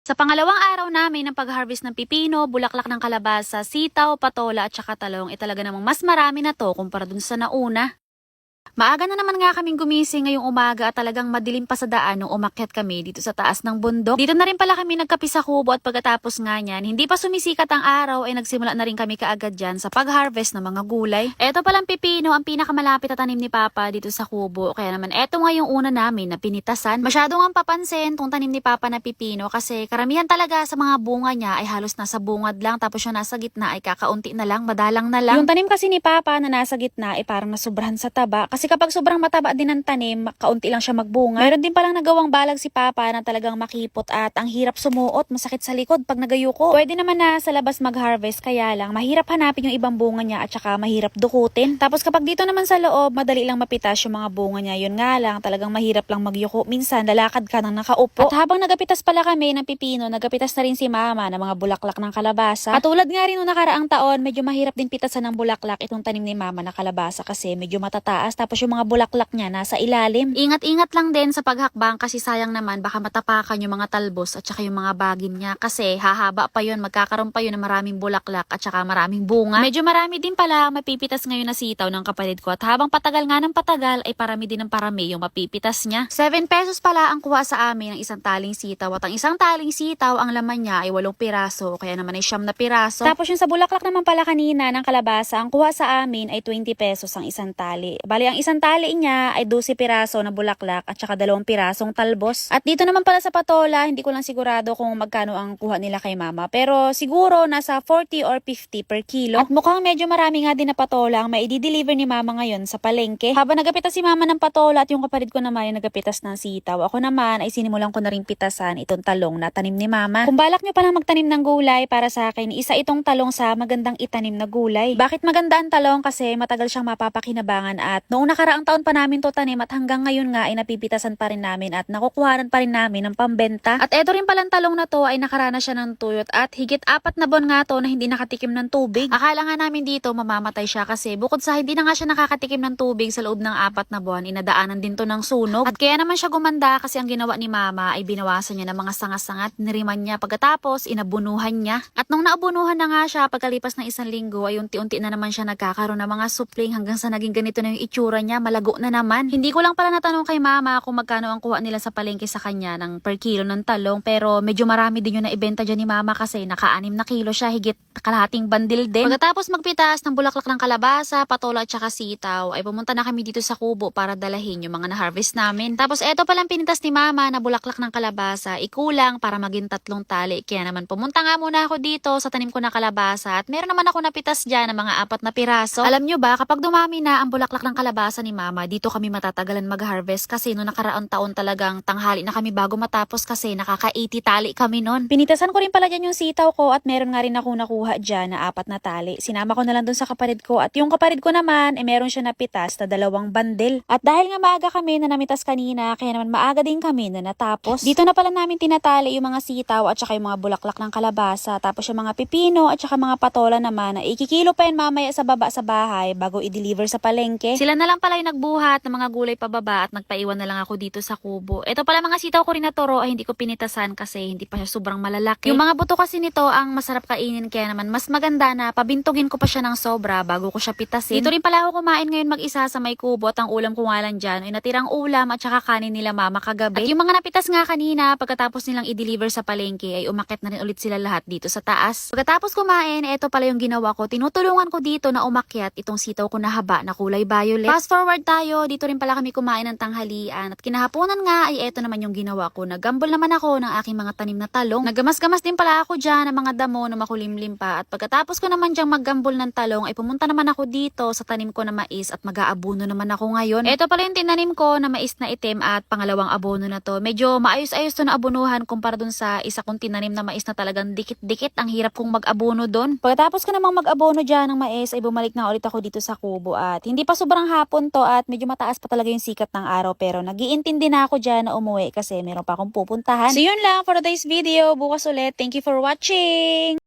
Sa pangalawang araw namin ng pag-harvest ng pipino, bulaklak ng kalabasa, sitaw, patola at saka talong, talaga namang mas marami na to kumpara dun sa nauna. Maaga na naman nga kaming gumising ngayong umaga at talagang madilim pa sa daan nung umakyat kami dito sa taas ng bundok. Dito na rin pala kami nagkape sa kubo at pagkatapos nga niyan, hindi pa sumisikat ang araw ay nagsimula na rin kami kaagad dyan sa pag-harvest ng mga gulay. Eto palang pipino ang pinakamalapit na tanim ni Papa dito sa kubo. Kaya naman eto nga yung una namin na pinitasan. Masyado nga papansin tong tanim ni Papa na pipino kasi karamihan talaga sa mga bunga niya ay halos nasa bungad lang tapos yung nasa gitna ay kakaunti na lang, madalang na lang. Yung tanim kasi ni Papa na nasa gitna ay parang nasubrahan sa taba. Kasi kapag sobrang mataba din ng tanim, kaunti lang siya magbunga. Meron din palang nagawang balag si Papa na talagang makipot at ang hirap sumuot, masakit sa likod pag nagayuko. Pwede naman na sa labas mag-harvest, kaya lang mahirap hanapin yung ibang bunga niya at saka mahirap dukutin. Tapos kapag dito naman sa loob, madali lang mapitas yung mga bunga niya. Yun nga lang, talagang mahirap lang magyuko. Minsan, lalakad ka nang nakaupo. At habang nagapitas pala kami ng pipino, nagapitas na rin si Mama ng mga bulaklak ng kalabasa. At tulad nga rin nung nakaraang taon, medyo mahirap din pitasan ng bulaklak itong tanim ni Mama na kalabasa kasi medyo matataas. Tapos yung mga bulaklak niya nasa ilalim. Ingat-ingat lang din sa paghakbang kasi sayang naman baka matapakan yung mga talbos at saka yung mga bagin niya kasi hahaba pa yun, magkakaroon pa yun ng maraming bulaklak at saka maraming bunga. Medyo marami din pala mapipitas ngayon na sitaw ng kapatid ko at habang patagal nga ng patagal ay parami din ng parami yung mapipitas niya. 7 pesos pala ang kuha sa amin ng isang taling sitaw at ang isang taling sitaw ang laman niya ay 8 piraso kaya naman ay 9 na piraso. Tapos yung sa bulaklak naman pala kanina ng kalabasa, ang kuha sa amin ay 20 pesos ang isang tali. Bali ang isang tali niya ay 12 piraso na bulaklak at saka 2 pirasong talbos. At dito naman pala sa patola, hindi ko lang sigurado kung magkano ang kuha nila kay Mama. Pero siguro nasa 40 or 50 per kilo. At mukhang medyo marami nga din na patola ang maidi-deliver ni Mama ngayon sa palengke. Habang nagapitas si Mama ng patola at yung kapatid ko naman ay nagapitas ng sitaw, ako naman ay sinimulan ko na rin pitasan itong talong na tanim ni Mama. Kung balak nyo palang magtanim ng gulay, para sa akin, isa itong talong sa magandang itanim na gulay. Bakit maganda ang talong? Kasi matagal siyang mapapakinabangan at noong nakaraang taon pa namin to tanim at hanggang ngayon nga ay napipitasan pa rin namin at nakukuhanan pa rin namin ng pambenta. At eto rin palang talong na to ay nakaranas siya ng tuyot at higit 4 na buwan nga to na hindi nakatikim ng tubig. Akala nga namin dito mamamatay siya kasi bukod sa hindi na nga siya nakakatikim ng tubig sa loob ng 4 na buwan, inadaanan din to ng sunog. At kaya naman siya gumanda kasi ang ginawa ni Mama ay binawasan niya ng mga sangat-sangat, niriman niya pagkatapos inabunuhan niya. At nung naabunuhan na nga siya pagkalipas ng 1 linggo ay unti-unti na naman siya nagkakaroon ng mga supling hanggang sa naging ganito na yung itsura niya, malago na naman. Hindi ko lang pala natanong kay Mama kung magkano ang kuha nila sa palengke sa kanya ng per kilo ng talong, pero medyo marami din yung naibenta dyan ni Mama kasi naka-6 na kilo siya, higit kalahating bandil din. Pagkatapos magpitas ng bulaklak ng kalabasa, patola at saka sitaw, ay pumunta na kami dito sa kubo para dalahin yung mga na-harvest namin. Tapos eto palang pinitas ni Mama na bulaklak ng kalabasa, ikulang para maging 3 tali. Kaya naman pumunta nga muna ako dito sa tanim ko na kalabasa at meron naman ako napitas dyan ng mga 4 na piraso. Alam nyo ba, kapag dumami na ang bulaklak ng kalabasa ni Mama, dito kami matatagalan mag-harvest kasi no nakaraang taon talagang tanghali na kami bago matapos kasi nakaka-80 tali kami nun. Pinitasan ko rin pala dyan yung sitaw ko at meron nga rin ako nakuha dyan na 4 na tali. Sinama ko na lang dun sa kapatid ko at yung kapatid ko naman meron siya napitas na 2 bandel. At dahil nga maaga kami na namitas kanina, kaya naman maaga din kami na natapos. Dito na pala namin tinatali yung mga sitaw at saka yung mga bulaklak ng kalabasa, tapos yung mga pipino at saka mga patola naman na ikikilo pa yan mamaya sa baba sa bahay bago i-deliver sa palengke. Sila na lang pala yung nagbuhat ng mga gulay pababa at nagpaiwan na lang ako dito sa kubo. Ito pala mga sitaw ko rin na toro ay hindi ko pinitasan kasi hindi pa siya sobrang malalaki. Yung mga buto kasi nito ang masarap kainin, kaya naman mas maganda na pabintugin ko pa siya ng sobra bago ko siya pitasin. Dito rin pala ako kumain ngayon mag-isa sa may kubo at ang ulam ko nga lang dyan ay natirang ulam at saka kanin nila Mama kagabi. At yung mga napitas nga kanina pagkatapos nilang i-deliver sa palengke ay umakyat na rin ulit sila lahat dito sa taas. Pagkatapos kumain, ito pala yung ginawa ko. Tinutulungan ko dito na umakyat itong sitaw ko na haba na kulay violet. Fast forward tayo, dito rin pala kami kumain ng tanghalian at kinahaponan nga ay ito naman yung ginawa ko. Naggambol naman ako ng aking mga tanim na talong. Naggamas-gamas din pala ako dyan ng mga damo na makulimlim pa at pagkatapos ko naman dyang maggambol ng talong ay pumunta naman ako dito sa tanim ko na mais at mag-aabono naman ako ngayon. Ito pala yung tinanim ko na mais na itim at pangalawang abono na to. Medyo maayos-ayos to na abonuhan kumpara dun sa isa kong tinanim na mais na talagang dikit-dikit. Ang hirap kong mag-abono dun. Pagkatapos ko namang mag-abono dyan ng mais ay bumalik na ulit ako dito sa kubo at hindi pa sobrang hapon to at medyo mataas pa talaga yung sikat ng araw, pero nag-iintindi na ako dyan na umuwi kasi meron pa akong pupuntahan. So yun lang for today's video. Bukas ulit. Thank you for watching!